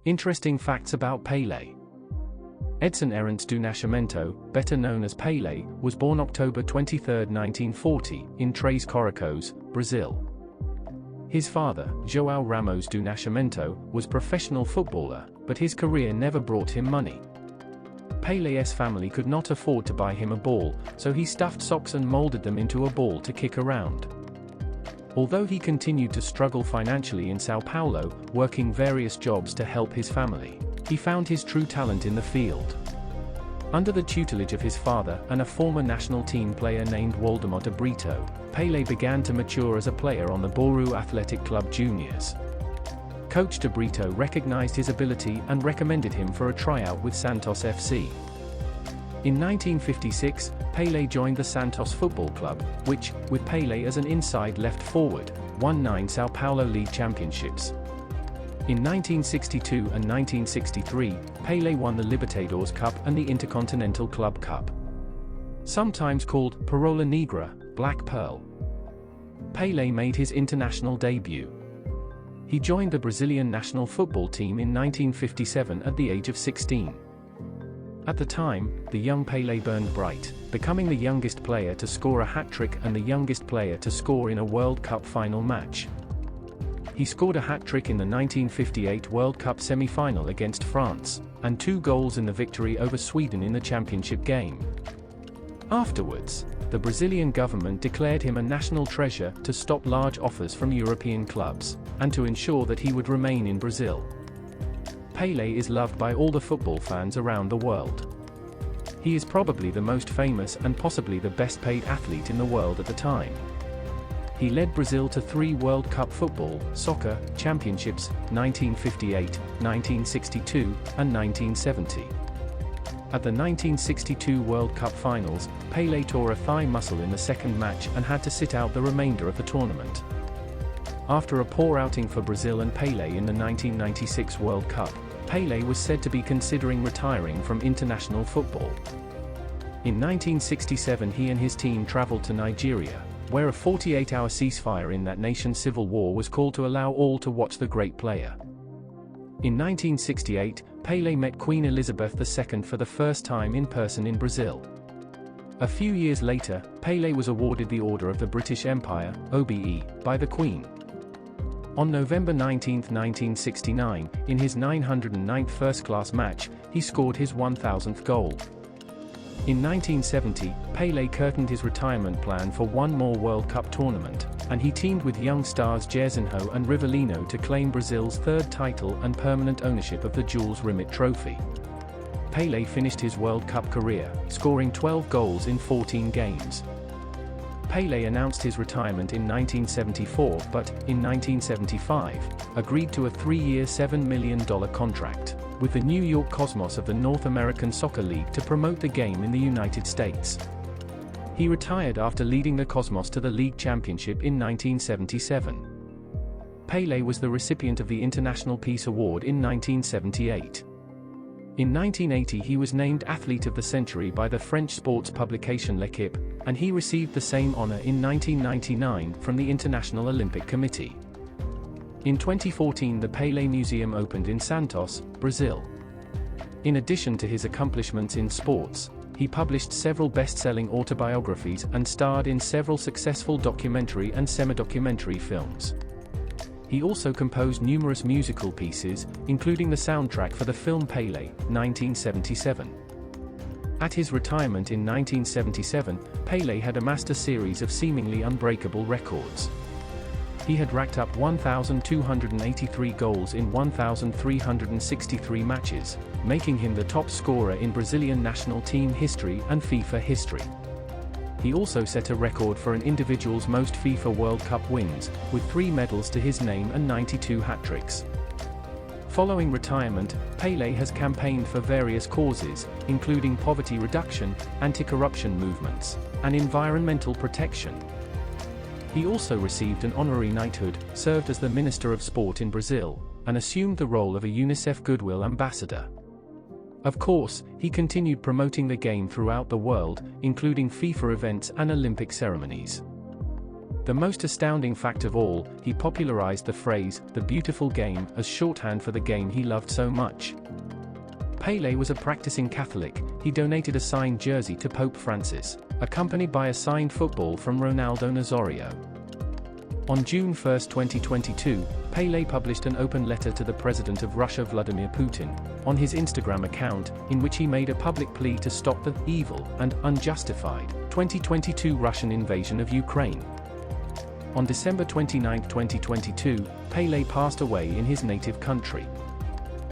Interesting facts about Pelé. Edson Arantes do Nascimento, better known as Pelé, was born October 23, 1940, in Três Corações, Brazil. His father, João Ramos do Nascimento, was professional footballer, but his career never brought him money. Pelé's family could not afford to buy him a ball, so he stuffed socks and molded them into a ball to kick around. Although he continued to struggle financially in São Paulo, working various jobs to help his family, he found his true talent in the field. Under the tutelage of his father and a former national team player named Waldemar de Brito, Pelé began to mature as a player on the Bauru Athletic Club Juniors. Coach de Brito recognized his ability and recommended him for a tryout with Santos FC. In 1956, Pelé joined the Santos Football Club, which, with Pelé as an inside left forward, won 9 São Paulo League championships. In 1962 and 1963, Pelé won the Libertadores Cup and the Intercontinental Club Cup. Sometimes called Perola Negra, Black Pearl. Pelé made his international debut. He joined the Brazilian national football team in 1957 at the age of 16. At the time, the young Pelé burned bright, becoming the youngest player to score a hat-trick and the youngest player to score in a World Cup final match. He scored a hat-trick in the 1958 World Cup semi-final against France, and 2 goals in the victory over Sweden in the championship game. Afterwards, the Brazilian government declared him a national treasure to stop large offers from European clubs, and to ensure that he would remain in Brazil. Pelé is loved by all the football fans around the world. He is probably the most famous and possibly the best-paid athlete in the world at the time. He led Brazil to 3 World Cup football, soccer, championships, 1958, 1962, and 1970. At the 1962 World Cup finals, Pelé tore a thigh muscle in the second match and had to sit out the remainder of the tournament. After a poor outing for Brazil and Pelé in the 1996 World Cup, Pelé was said to be considering retiring from international football. In 1967 he and his team traveled to Nigeria, where a 48-hour ceasefire in that nation's civil war was called to allow all to watch the great player. In 1968, Pelé met Queen Elizabeth II for the first time in person in Brazil. A few years later, Pelé was awarded the Order of the British Empire, OBE, by the Queen. On November 19, 1969, in his 909th first-class match, he scored his 1,000th goal. In 1970, Pelé curtained his retirement plan for one more World Cup tournament, and he teamed with young stars Jairzinho and Rivellino to claim Brazil's 3rd title and permanent ownership of the Jules Rimet Trophy. Pelé finished his World Cup career, scoring 12 goals in 14 games. Pelé announced his retirement in 1974 but, in 1975, agreed to a 3-year $7 million contract with the New York Cosmos of the North American Soccer League to promote the game in the United States. He retired after leading the Cosmos to the league championship in 1977. Pelé was the recipient of the International Peace Award in 1978. In 1980 he was named Athlete of the Century by the French sports publication L'Équipe, and he received the same honor in 1999 from the International Olympic Committee. In 2014 the Pelé Museum opened in Santos, Brazil. In addition to his accomplishments in sports, he published several best-selling autobiographies and starred in several successful documentary and semi-documentary films. He also composed numerous musical pieces, including the soundtrack for the film Pelé, 1977. At his retirement in 1977, Pelé had amassed a series of seemingly unbreakable records. He had racked up 1,283 goals in 1,363 matches, making him the top scorer in Brazilian national team history and FIFA history. He also set a record for an individual's most FIFA World Cup wins, with 3 medals to his name and 92 hat-tricks. Following retirement, Pelé has campaigned for various causes, including poverty reduction, anti-corruption movements, and environmental protection. He also received an honorary knighthood, served as the Minister of Sport in Brazil, and assumed the role of a UNICEF Goodwill Ambassador. Of course, he continued promoting the game throughout the world, including FIFA events and Olympic ceremonies. The most astounding fact of all, he popularized the phrase, "the beautiful game," as shorthand for the game he loved so much. Pelé was a practicing Catholic. He donated a signed jersey to Pope Francis, accompanied by a signed football from Ronaldo Nazario. On June 1, 2022, Pelé published an open letter to the President of Russia Vladimir Putin, on his Instagram account, in which he made a public plea to stop the evil and unjustified 2022 Russian invasion of Ukraine. On December 29, 2022, Pelé passed away in his native country.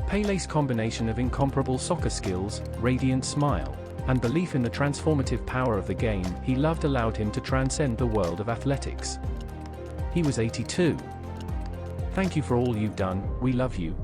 Pelé's combination of incomparable soccer skills, radiant smile, and belief in the transformative power of the game he loved allowed him to transcend the world of athletics. He was 82. Thank you for all you've done, we love you.